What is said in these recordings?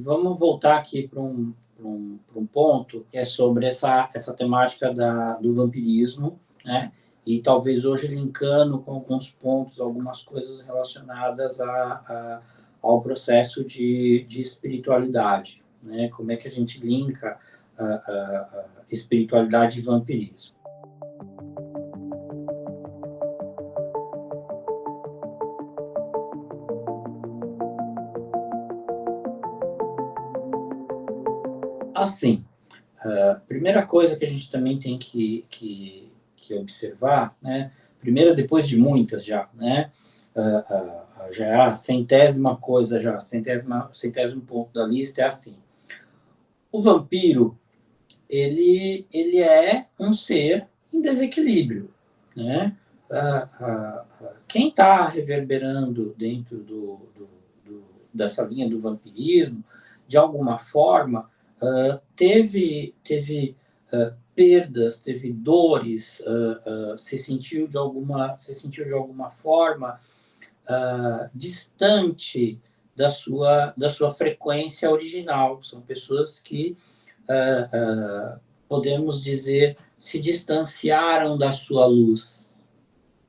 vamos voltar aqui para um ponto que é sobre essa temática do vampirismo, né? E talvez hoje linkando com alguns pontos, algumas coisas relacionadas ao processo de espiritualidade, né? Como é que a gente linka a espiritualidade e vampirismo? Assim, a primeira coisa que a gente também tem que observar, né? Primeiro, depois de muitas já, né? Já é a centésima coisa, já, centésimo ponto da lista é assim. O vampiro, ele é um ser em desequilíbrio, né? Quem está reverberando dentro dessa linha do vampirismo, de alguma forma, teve perdas, teve dores, se sentiu de alguma forma distante da sua frequência original. São pessoas que podemos dizer, se distanciaram da sua luz,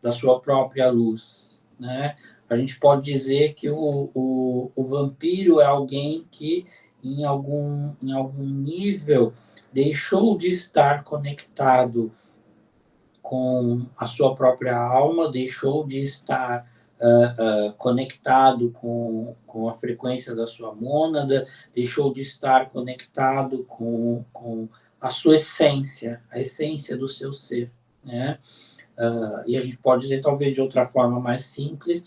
da sua própria luz, né? A gente pode dizer que o vampiro é alguém que, em algum nível, deixou de estar conectado com a sua própria alma, deixou de estar conectado com a frequência da sua mônada, deixou de estar conectado com a sua essência, a essência do seu ser, né? E a gente pode dizer, talvez de outra forma mais simples,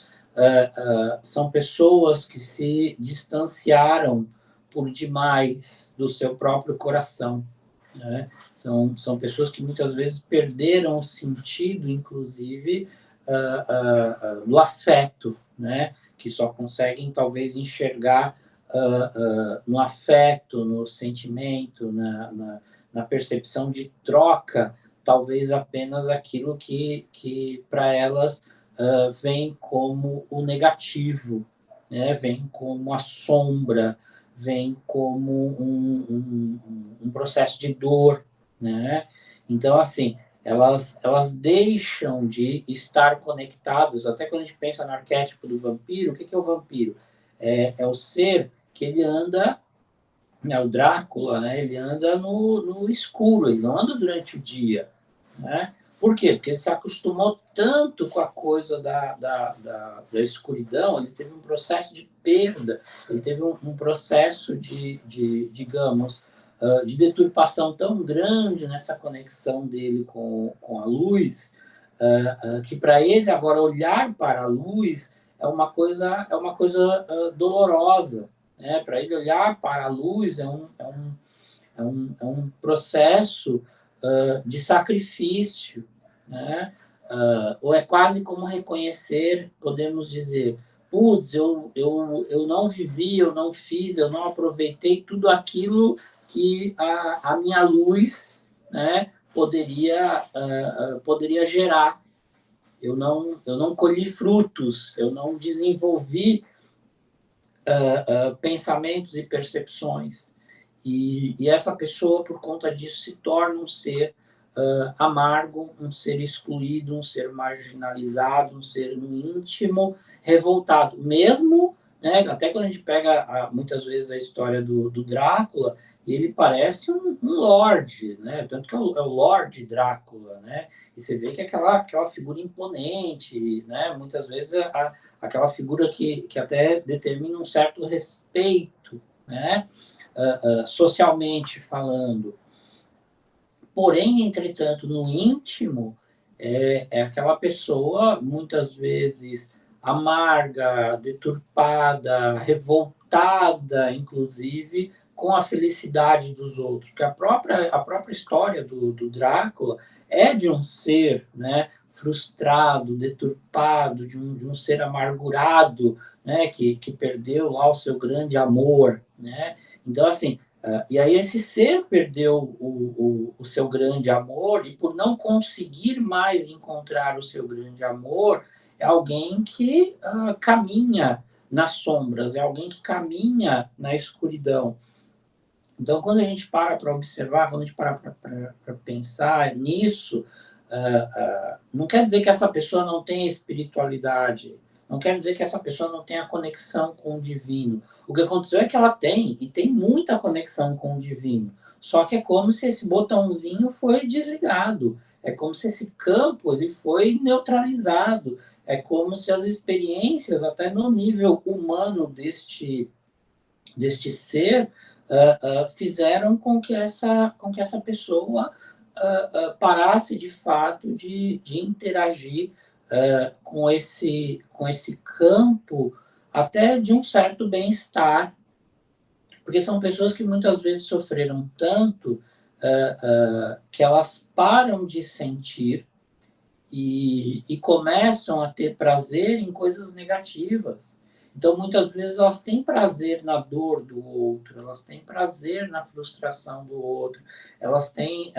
são pessoas que se distanciaram por demais do seu próprio coração, né? São pessoas que muitas vezes perderam o sentido, inclusive, do afeto, né? Que só conseguem, talvez, enxergar no afeto, no sentimento, na percepção de troca, talvez apenas aquilo que para elas vem como o negativo, né? Vem como a sombra, vem como um processo de dor, né? Então, assim, elas deixam de estar conectados. Até quando a gente pensa no arquétipo do vampiro, o que é o vampiro? É o ser que ele anda, né, o Drácula, né, ele anda no escuro, ele não anda durante o dia, né? Por quê? Porque ele se acostumou tanto com a coisa da escuridão, ele teve um processo de perda, ele teve um processo digamos, de deturpação tão grande nessa conexão dele com a luz, que para ele agora olhar para a luz é uma coisa dolorosa, né? Para ele olhar para a luz é um processo de sacrifício, né? Ou é quase como reconhecer, podemos dizer, putz, eu não vivi, eu não fiz, eu não aproveitei tudo aquilo que a minha luz, né, poderia gerar. Eu não colhi frutos, eu não desenvolvi pensamentos e percepções. E essa pessoa, por conta disso, se torna um ser amargo, um ser excluído, um ser marginalizado, um ser no íntimo revoltado. Mesmo, né, até quando a gente pega muitas vezes a história do Drácula, ele parece um lorde, né? Tanto que é o Lorde Drácula, né? E você vê que é aquela figura imponente, né? Muitas vezes aquela figura que até determina um certo respeito, né? Socialmente falando. Porém, entretanto, no íntimo, é aquela pessoa, muitas vezes, amarga, deturpada, revoltada, inclusive, com a felicidade dos outros. Porque a própria história do Drácula é de um ser, né, frustrado, deturpado, de um ser amargurado, né, que perdeu lá o seu grande amor, né? Então, assim, e aí esse ser perdeu o seu grande amor, e por não conseguir mais encontrar o seu grande amor, é alguém que caminha nas sombras, é alguém que caminha na escuridão. Então, quando a gente para observar, quando a gente para pensar nisso, não quer dizer que essa pessoa não tenha espiritualidade, não quer dizer que essa pessoa não tenha conexão com o divino. O que aconteceu é que ela tem, e tem muita conexão com o divino. Só que é como se esse botãozinho foi desligado. É como se esse campo ele foi neutralizado. É como se as experiências, até no nível humano deste ser, fizeram com que essa pessoa parasse de fato de interagir com esse campo até de um certo bem-estar, porque são pessoas que muitas vezes sofreram tanto que elas param de sentir e começam a ter prazer em coisas negativas. Então, muitas vezes, elas têm prazer na dor do outro, elas têm prazer na frustração do outro, elas têm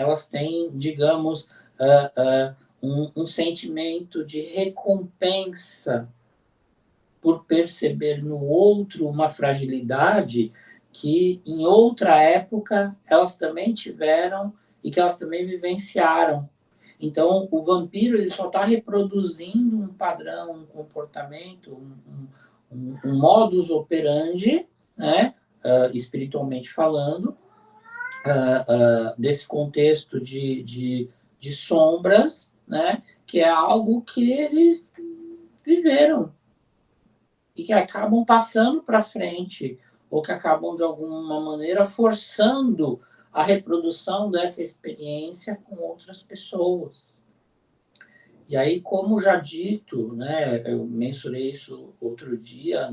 digamos, um sentimento de recompensa por perceber no outro uma fragilidade que, em outra época, elas também tiveram e que elas também vivenciaram. Então, o vampiro ele só está reproduzindo um padrão, um comportamento, um modus operandi, né, espiritualmente falando, desse contexto de sombras, né, que é algo que eles viveram e que acabam passando para frente ou que acabam, de alguma maneira, forçando a reprodução dessa experiência com outras pessoas. E aí, como já dito, né, eu mencionei isso outro dia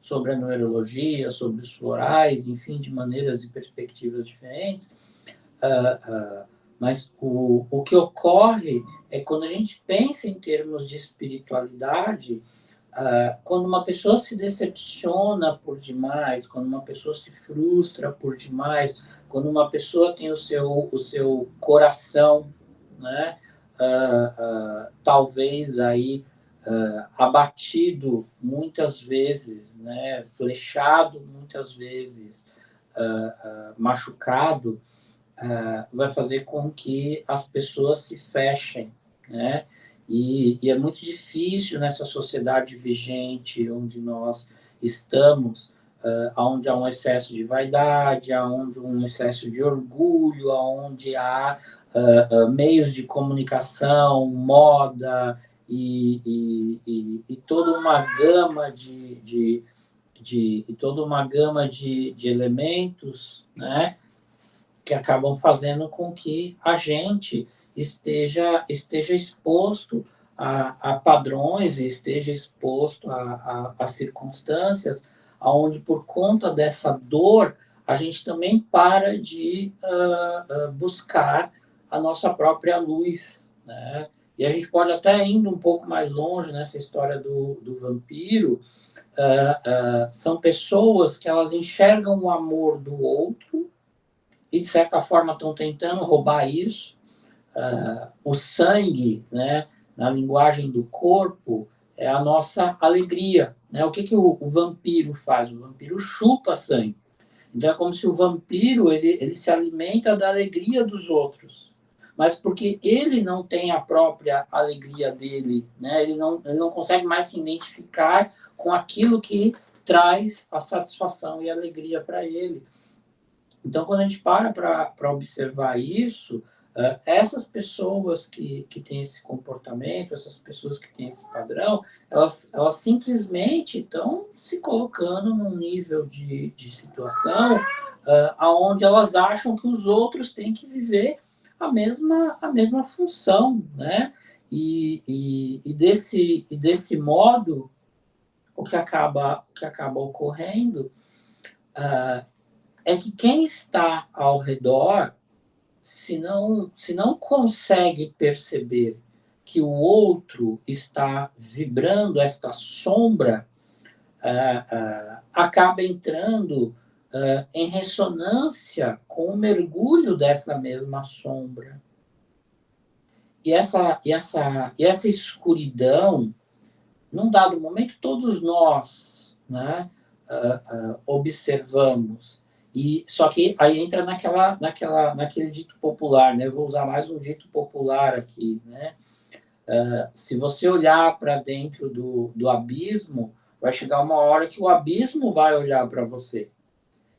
sobre a neurologia, sobre os florais, enfim, de maneiras e perspectivas diferentes, mas o que ocorre é quando a gente pensa em termos de espiritualidade, quando uma pessoa se decepciona por demais, quando uma pessoa se frustra por demais, quando uma pessoa tem o seu coração, né, talvez aí abatido muitas vezes, né, flechado muitas vezes, machucado, vai fazer com que as pessoas se fechem, né? E é muito difícil nessa sociedade vigente onde nós estamos, onde há um excesso de vaidade, onde um excesso de orgulho, onde há meios de comunicação, moda e toda uma gama toda uma gama de elementos, né, que acabam fazendo com que a gente esteja exposto a padrões, esteja exposto a circunstâncias onde, por conta dessa dor, a gente também para de buscar a nossa própria luz, né? E a gente pode até indo um pouco mais longe nessa história do vampiro, são pessoas que elas enxergam o amor do outro e, de certa forma, estão tentando roubar isso. O sangue, né, na linguagem do corpo, é a nossa alegria. Né? O que o vampiro faz? O vampiro chupa sangue. Então, é como se o vampiro ele se alimenta da alegria dos outros. Mas porque ele não tem a própria alegria dele, né? Ele não consegue mais se identificar com aquilo que traz a satisfação e a alegria para ele. Então, quando a gente para observar isso, essas pessoas que têm esse comportamento, essas pessoas que têm esse padrão, elas simplesmente estão se colocando num nível de situação onde elas acham que os outros têm que viver a mesma função, né? Desse modo, o que acaba ocorrendo é que quem está ao redor, se não consegue perceber que o outro está vibrando esta sombra, acaba entrando em ressonância com o mergulho dessa mesma sombra. E essa escuridão, num dado momento, todos nós né, observamos. E só que aí entra naquele dito popular, né? Eu vou usar mais um dito popular aqui, né? Se você olhar para dentro do abismo, vai chegar uma hora que o abismo vai olhar para você.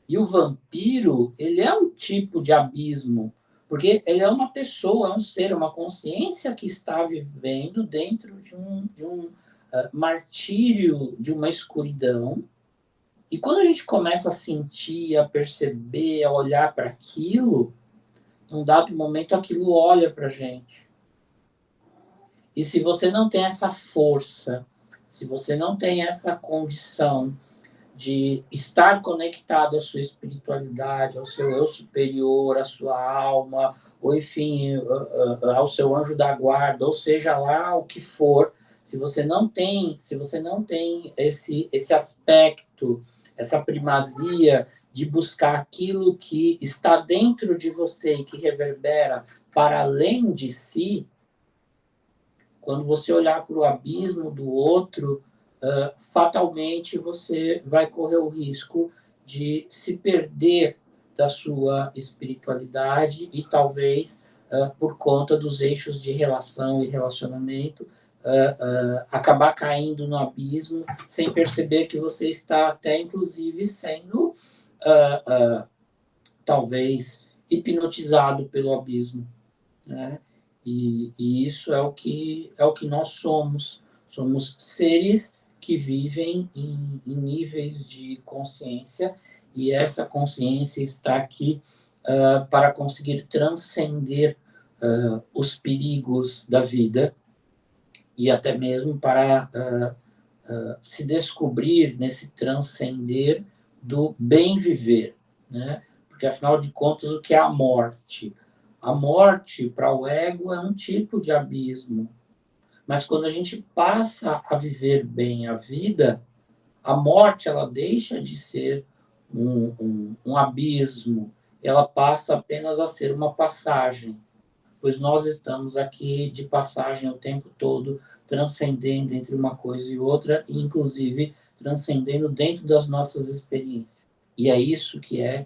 E o vampiro, ele é um tipo de abismo, porque ele é uma pessoa, é um ser, uma consciência que está vivendo dentro de um martírio, de uma escuridão. E quando a gente começa a sentir, a perceber, a olhar para aquilo, num dado momento aquilo olha para a gente. E se você não tem essa força, se você não tem essa condição de estar conectado à sua espiritualidade, ao seu eu superior, à sua alma, ou enfim, ao seu anjo da guarda, ou seja lá o que for, se você não tem esse aspecto, essa primazia de buscar aquilo que está dentro de você e que reverbera para além de si, quando você olhar para o abismo do outro, fatalmente você vai correr o risco de se perder da sua espiritualidade e talvez, por conta dos eixos de relação e relacionamento, acabar caindo no abismo sem perceber que você está até, inclusive, sendo, talvez, hipnotizado pelo abismo, né? E isso é o que nós somos. Somos seres que vivem em níveis de consciência, e essa consciência está aqui para conseguir transcender os perigos da vida e até mesmo para se descobrir nesse transcender do bem viver, né? Porque afinal de contas, o que é a morte? A morte para o ego é um tipo de abismo, mas quando a gente passa a viver bem a vida, a morte ela deixa de ser um abismo, ela passa apenas a ser uma passagem, pois nós estamos aqui de passagem o tempo todo, transcendendo entre uma coisa e outra, e inclusive transcendendo dentro das nossas experiências. E é isso que é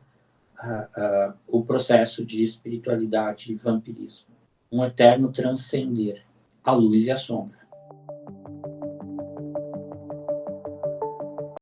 o processo de espiritualidade e vampirismo. Um eterno transcender a luz e a sombra.